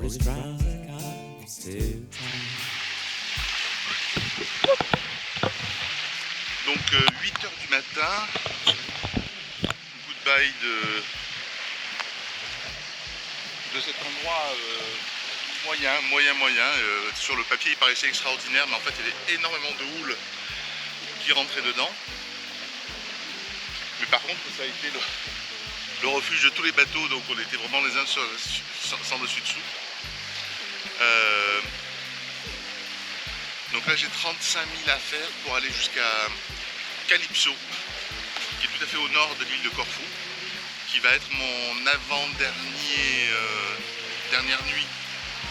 Donc 8h du matin, goodbye de cet endroit moyen. Sur le papier il paraissait extraordinaire, mais en fait il y avait énormément de houle qui rentrait dedans. Mais par contre ça a été le refuge de tous les bateaux, donc on était vraiment les uns sans dessus dessous. Donc là j'ai 35 000 à faire pour aller jusqu'à Calypso, qui est tout à fait au nord de l'île de Corfou, qui va être mon dernière nuit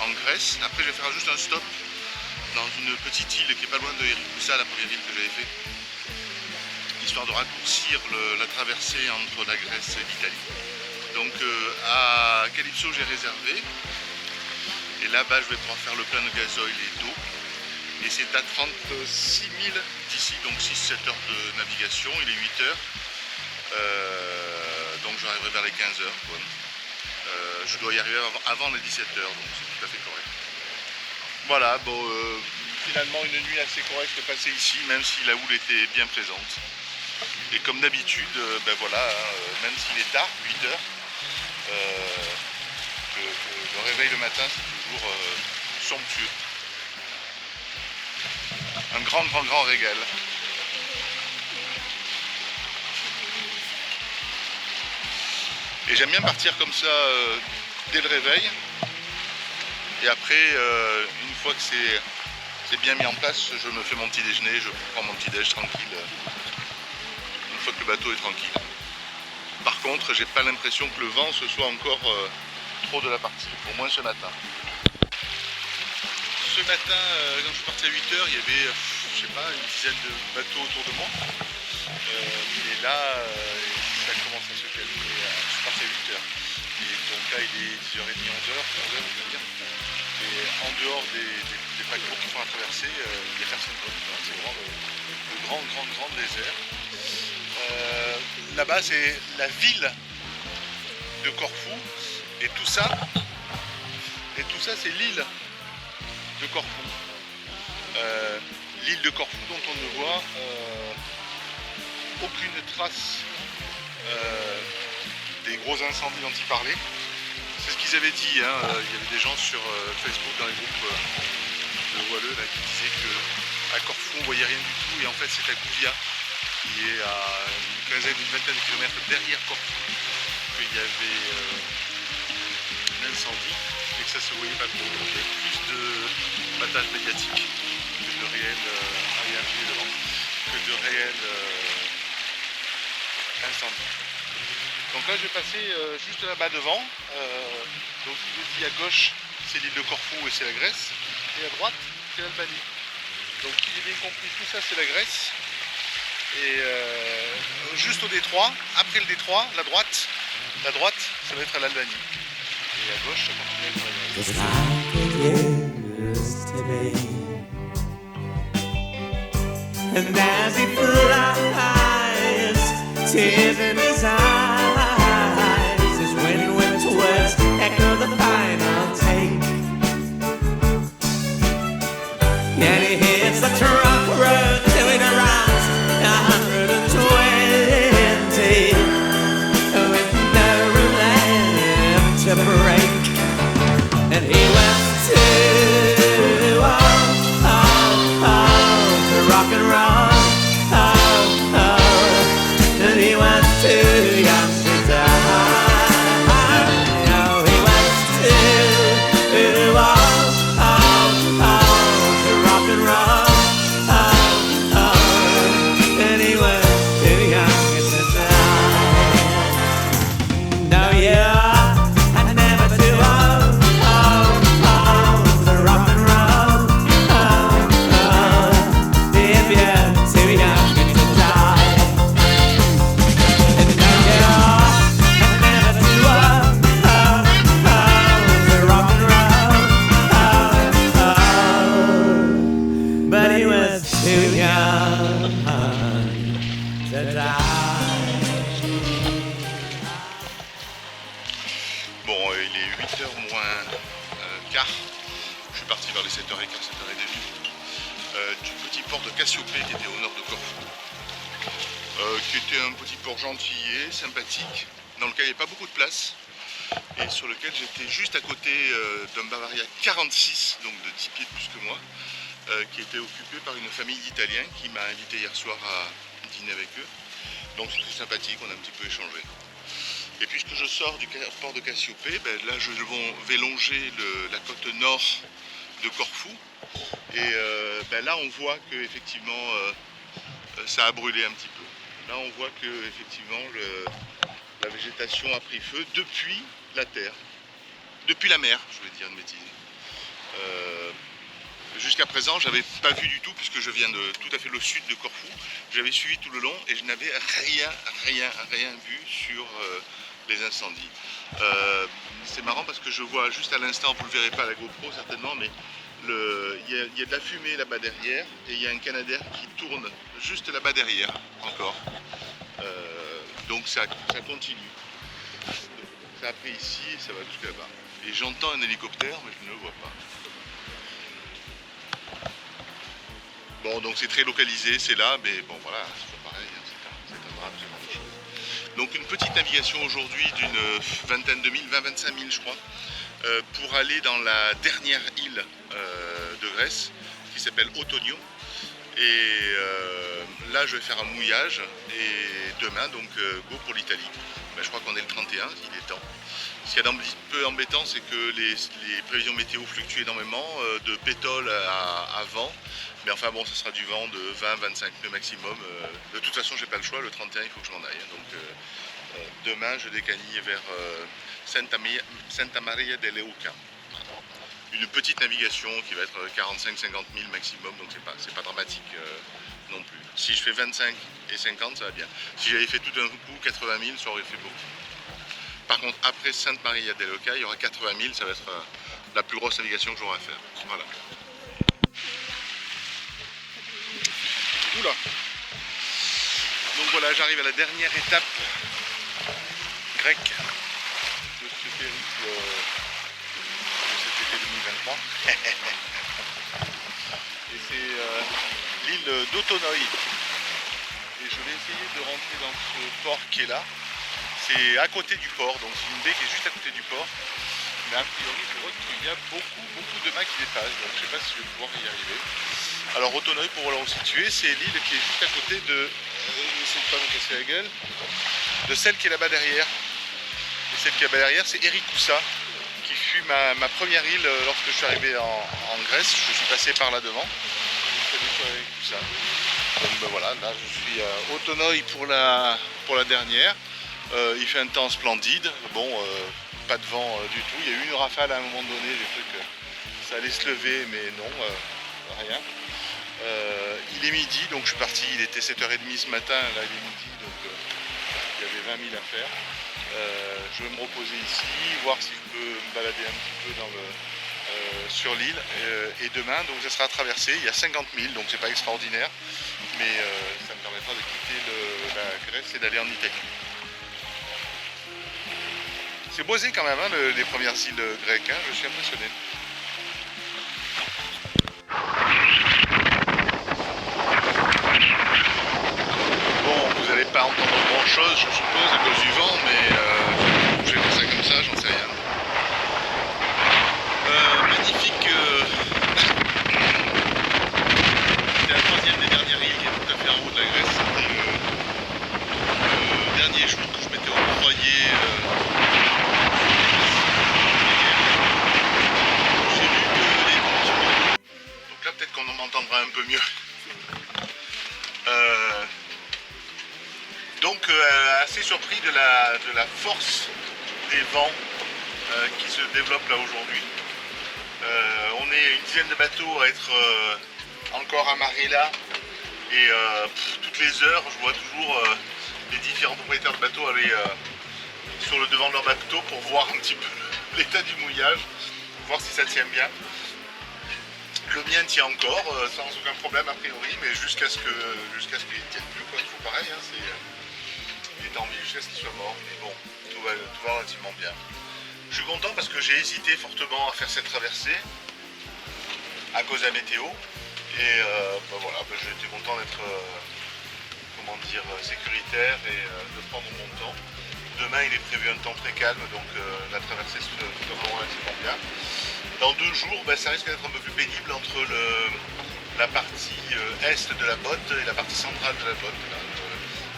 en Grèce. Après je vais faire juste un stop dans une petite île qui est pas loin de Erikoussa, la première île que j'avais fait, histoire de raccourcir la traversée entre la Grèce et l'Italie. Donc à Calypso j'ai réservé, et là-bas je vais pouvoir faire le plein de gasoil et d'eau, et c'est à 36 000 d'ici, donc 6-7 heures de navigation, il est 8 heures, donc j'arriverai vers les 15 heures. Je dois y arriver avant les 17 heures, donc c'est tout à fait correct. Voilà, bon, finalement une nuit assez correcte passée ici, même si la houle était bien présente. Et comme d'habitude, ben voilà, même s'il est tard, 8 heures, le réveil le matin c'est toujours somptueux. Un grand régal. Et j'aime bien partir comme ça dès le réveil. Et après, une fois que c'est bien mis en place, je me fais mon petit déjeuner, je prends mon petit déj tranquille. Une fois que le bateau est tranquille. Par contre, j'ai pas l'impression que le vent se soit encore trop de la partie, au moins ce matin. Ce matin, quand je suis parti à 8 heures, il y avait, je sais pas, une dizaine de bateaux autour de moi. Et là, ça commence à se calmer. Je suis parti à 8 heures. Et donc là, il est 10h30, 11h, je veux dire. Et en dehors des paquebots qui font la traversée, il n'y a personne d'autre. C'est vraiment le grand désert. Là-bas, c'est la ville de Corfou. Et tout ça c'est l'île de Corfou. L'île de Corfou dont on ne voit aucune trace des gros incendies dont il parlait. C'est ce qu'ils avaient dit, hein. Il y avait des gens sur Facebook dans les groupes de voileux là, qui disaient qu'à Corfou on voyait rien du tout, et en fait c'est à Gouvia, qui est à une vingtaine de kilomètres derrière Corfou, qu'il y avait un incendie et que ça se voyait pas trop. Il y avait plus de battage médiatique que de réel incendie. Donc là je vais passer juste là-bas devant. Donc je vous dis, à gauche c'est l'île de Corfou et c'est la Grèce, et à droite c'est l'Albanie. Donc si j'ai bien compris, tout ça c'est la Grèce. Et juste au détroit, après le détroit, la droite, ça va être à l'Albanie. Et à gauche, ça continue Bon, il est 8h moins vers les 7h15, 7h30, du petit port de Cassiopée qui était au nord de Corfou, qui était un petit port gentillé, sympathique, dans lequel il n'y avait pas beaucoup de place et sur lequel j'étais juste à côté d'un Bavaria 46, donc de 10 pieds de plus que moi, qui était occupé par une famille d'Italiens qui m'a invité hier soir à dîner avec eux. Donc c'était sympathique, on a un petit peu échangé. Et puisque je sors du port de Cassiopée, là je vais longer la côte nord de Corfou. Et là on voit que effectivement ça a brûlé un petit peu. Là on voit que effectivement la végétation a pris feu depuis la terre. Depuis la mer, je vais dire une bêtise. Jusqu'à présent, j'avais pas vu du tout, puisque je viens de tout à fait le sud de Corfou. J'avais suivi tout le long et je n'avais rien vu sur les incendies. C'est marrant parce que je vois juste à l'instant, vous ne le verrez pas à la GoPro certainement, mais il y a de la fumée là-bas derrière et il y a un Canadair qui tourne juste là-bas derrière encore. Donc ça continue. Ça a pris ici et ça va jusqu'à là-bas. Et j'entends un hélicoptère, mais je ne le vois pas. Bon, donc c'est très localisé, c'est là, mais bon voilà, c'est toujours pareil, hein, c'est un drame, ce genre de choses. Donc une petite navigation aujourd'hui d'une vingtaine de milles, 20-25 milles je crois, pour aller dans la dernière île de Grèce, qui s'appelle Otonio. Et là je vais faire un mouillage, et demain donc go pour l'Italie. Je crois qu'on est le 31, il est temps. Ce qu'il y a d'un petit peu embêtant, c'est que les prévisions météo fluctuent énormément, de pétole à vent. Mais enfin bon, ce sera du vent de 20-25 nœuds maximum. De toute façon, j'ai pas le choix, le 31, il faut que je m'en aille. Donc demain, je décanille vers Santa Maria dell'Euca. Une petite navigation qui va être 45-50 000 maximum, donc c'est pas dramatique non plus. Si je fais 25 et 50, ça va bien. Si j'avais fait tout d'un coup 80 000, ça aurait fait beaucoup. Par contre, après Santa Maria dell'Euca, il y aura 80 000, ça va être la plus grosse navigation que j'aurai à faire. Voilà. Oula. Donc voilà, j'arrive à la dernière étape grecque de ce périple de cet été 2023. Et c'est l'île d'Autonoi. Et je vais essayer de rentrer dans ce port qui est là. C'est à côté du port, donc c'est une baie qui est juste à côté du port. Mais a priori, je vois qu'il y a beaucoup de mâts qui dépassent, donc je ne sais pas si je vais pouvoir y arriver. Alors Autonoi, pour vous le resituer, c'est l'île qui est juste à côté de, j'essaie de pas me casser la gueule, de celle qui est là-bas derrière. Et celle qui est là-bas derrière, c'est Erikoussa, qui fut ma première île lorsque je suis arrivé en Grèce. Je suis passé par là devant. Je suis allé sur Erikoussa. Donc ben voilà, là je suis à Autonoi pour la dernière. Il fait un temps splendide. Bon, pas de vent du tout. Il y a eu une rafale à un moment donné, j'ai cru que ça allait se lever, mais non, rien. Il est midi, donc je suis parti, il était 7h30 ce matin, là il est midi, donc il y avait 20 000 à faire. Je vais me reposer ici, voir si je peux me balader un petit peu sur l'île. Et demain, donc ça sera traversé, il y a 50 000, donc c'est pas extraordinaire, mais ça me permettra de quitter la Grèce et d'aller en Italie. C'est boisé quand même, hein, les premières îles grecques, hein, je suis impressionné. Bon, vous n'allez pas entendre grand chose, je suppose, à cause du vent, mais je vais faire ça comme ça, j'en sais rien. Magnifique. C'était la troisième des dernières îles qui est tout à fait en haut de la Grèce. C'était le dernier jour que je m'étais octroyé. J'ai vu que les continents. Donc là, peut-être qu'on m'entendra un peu mieux. Donc assez surpris de la force des vents qui se développent là aujourd'hui. On est une dizaine de bateaux à être encore amarrés là et toutes les heures je vois toujours les différents propriétaires de bateaux aller sur le devant de leur bateau pour voir un petit peu l'état du mouillage, voir si ça tient bien. Le mien tient encore sans aucun problème a priori, mais jusqu'à ce qu'il ne tienne plus, quoi. Toujours pareil, hein, il est en vie jusqu'à ce qu'il soit mort, mais bon, tout va relativement bien. Je suis content parce que j'ai hésité fortement à faire cette traversée. à cause de la météo. Et voilà, j'étais content d'être sécuritaire et de prendre mon temps. Demain il est prévu un temps très calme, donc la traversée se fera relativement bien. Dans 2 jours, ça risque d'être un peu plus pénible entre la partie est de la botte et la partie centrale de la botte, là,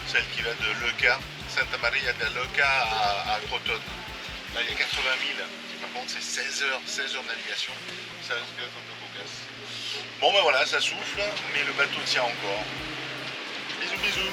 celle qui va de Leuca, Santa Maria de Leuca à Crotone. Là il y a 80 000, par contre c'est 16 heures de navigation, ça risque d'être un peu cocasse. Bon voilà, ça souffle, mais le bateau tient encore. Bisous bisous.